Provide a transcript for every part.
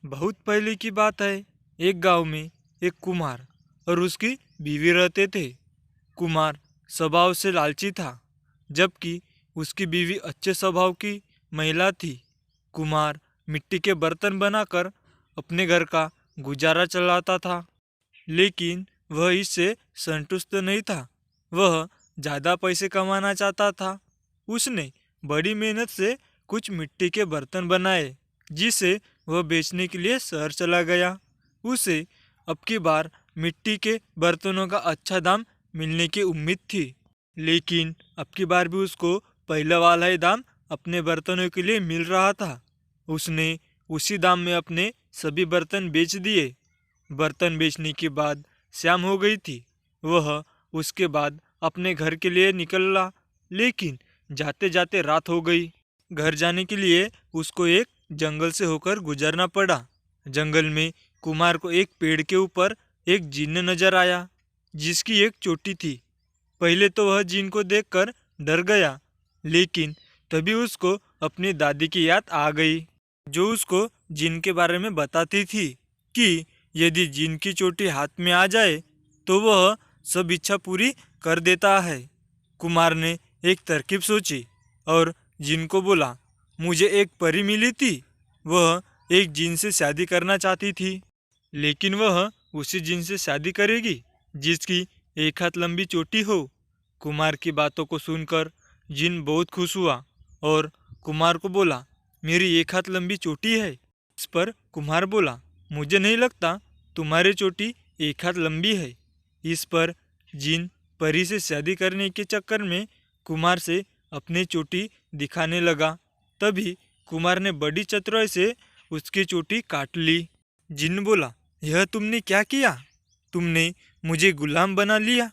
बहुत पहले की बात है। एक गांव में एक कुम्हार और उसकी बीवी रहते थे। कुम्हार स्वभाव से लालची था, जबकि उसकी बीवी अच्छे स्वभाव की महिला थी। कुम्हार मिट्टी के बर्तन बनाकर अपने घर का गुजारा चलाता था, लेकिन वह इससे संतुष्ट नहीं था। वह ज़्यादा पैसे कमाना चाहता था। उसने बड़ी मेहनत से कुछ मिट्टी के बर्तन बनाए, जिसे वह बेचने के लिए शहर चला गया। उसे अब की बार मिट्टी के बर्तनों का अच्छा दाम मिलने की उम्मीद थी, लेकिन अब की बार भी उसको पहले वाला ही दाम अपने बर्तनों के लिए मिल रहा था। उसने उसी दाम में अपने सभी बर्तन बेच दिए। बर्तन बेचने के बाद शाम हो गई थी। वह उसके बाद अपने घर के लिए निकला, लेकिन जाते जाते रात हो गई। घर जाने के लिए उसको एक जंगल से होकर गुजरना पड़ा। जंगल में कुमार को एक पेड़ के ऊपर एक जिन्न नजर आया, जिसकी एक चोटी थी। पहले तो वह जिन को देखकर डर गया, लेकिन तभी उसको अपनी दादी की याद आ गई, जो उसको जिन के बारे में बताती थी कि यदि जिन की चोटी हाथ में आ जाए तो वह सब इच्छा पूरी कर देता है। कुमार ने एक तरकीब सोची और जिन को बोला, मुझे एक परी मिली थी। वह एक जिन से शादी करना चाहती थी, लेकिन वह उसी जिन से शादी करेगी जिसकी एक हाथ लंबी चोटी हो। कुमार की बातों को सुनकर जिन बहुत खुश हुआ और कुमार को बोला, मेरी एक हाथ लंबी चोटी है। इस पर कुम्हार बोला, मुझे नहीं लगता तुम्हारी चोटी एक हाथ लंबी है। इस पर जिन परी से शादी करने के चक्कर में कुमार से अपनी चोटी दिखाने लगा। तभी कुमार ने बड़ी चतुराई से उसकी चोटी काट ली। जिन बोला, यह तुमने क्या किया? तुमने मुझे गुलाम बना लिया।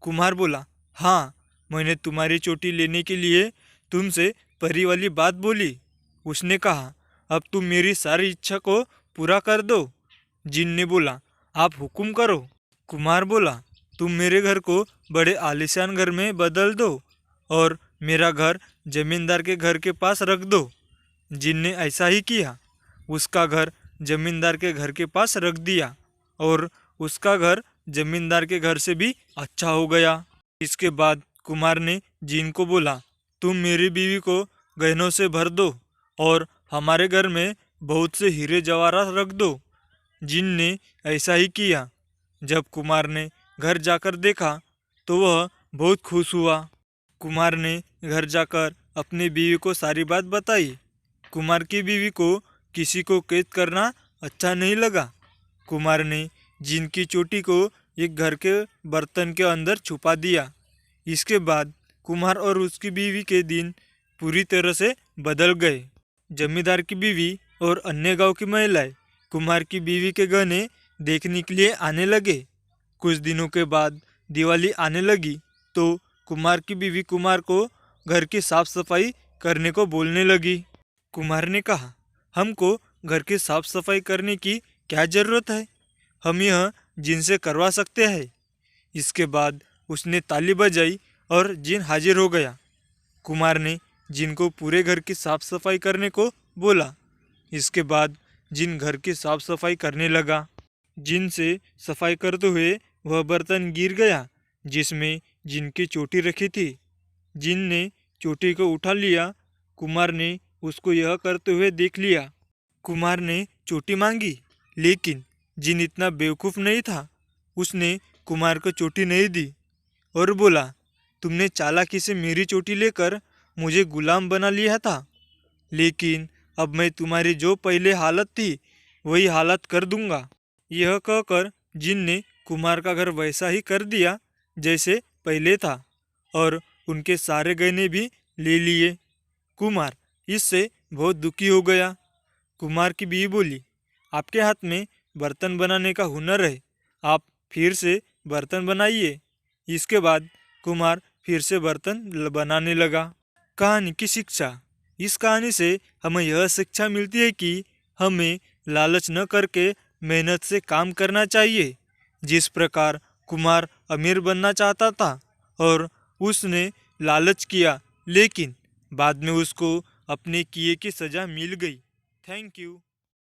कुम्हार बोला, हाँ, मैंने तुम्हारी चोटी लेने के लिए तुमसे परी वाली बात बोली। उसने कहा, अब तुम मेरी सारी इच्छा को पूरा कर दो। जिन ने बोला, आप हुक्म करो। कुम्हार बोला, तुम मेरे घर को बड़े आलीशान घर में बदल दो और मेरा घर जमींदार के घर के पास रख दो। जिन ने ऐसा ही किया। उसका घर जमींदार के घर के पास रख दिया और उसका घर जमींदार के घर से भी अच्छा हो गया। इसके बाद कुमार ने जिन को बोला, तुम मेरी बीवी को गहनों से भर दो और हमारे घर में बहुत से हीरे जवाहरात रख दो। जिन ने ऐसा ही किया। जब कुमार ने घर जाकर देखा तो वह बहुत खुश हुआ। कुमार ने घर जाकर अपनी बीवी को सारी बात बताई। कुमार की बीवी को किसी को कैद करना अच्छा नहीं लगा। कुमार ने जिन की चोटी को एक घर के बर्तन के अंदर छुपा दिया। इसके बाद कुमार और उसकी बीवी के दिन पूरी तरह से बदल गए। जमींदार की बीवी और अन्य गांव की महिलाएं कुमार की बीवी के गहने देखने के लिए आने लगे। कुछ दिनों के बाद दिवाली आने लगी तो कुमार की बीवी कुमार को घर की साफ सफाई करने को बोलने लगी। कुमार ने कहा, हमको घर की साफ सफाई करने की क्या ज़रूरत है, हम यह जिन से करवा सकते हैं। इसके बाद उसने ताली बजाई और जिन हाजिर हो गया। कुमार ने जिन को पूरे घर की साफ सफाई करने को बोला। इसके बाद जिन घर की साफ सफाई करने लगा। जिन से सफाई करते हुए वह बर्तन गिर गया जिसमें जिन की चोटी रखी थी। जिन ने चोटी को उठा लिया। कुमार ने उसको यह करते हुए देख लिया। कुमार ने चोटी मांगी, लेकिन जिन इतना बेवकूफ़ नहीं था। उसने कुमार को चोटी नहीं दी और बोला, तुमने चालाकी से मेरी चोटी लेकर मुझे गुलाम बना लिया था, लेकिन अब मैं तुम्हारी जो पहले हालत थी वही हालत कर दूंगा। यह कहकर जिन ने कुमार का घर वैसा ही कर दिया जैसे पहले था और उनके सारे गहने भी ले लिए। कुमार इससे बहुत दुखी हो गया। कुमार की बीवी बोली, आपके हाथ में बर्तन बनाने का हुनर है, आप फिर से बर्तन बनाइए। इसके बाद कुमार फिर से बर्तन बनाने लगा। कहानी की शिक्षा। इस कहानी से हमें यह शिक्षा मिलती है कि हमें लालच न करके मेहनत से काम करना चाहिए। जिस प्रकार कुमार अमीर बनना चाहता था और उसने लालच किया, लेकिन बाद में उसको अपने किए की सज़ा मिल गई। Thank you.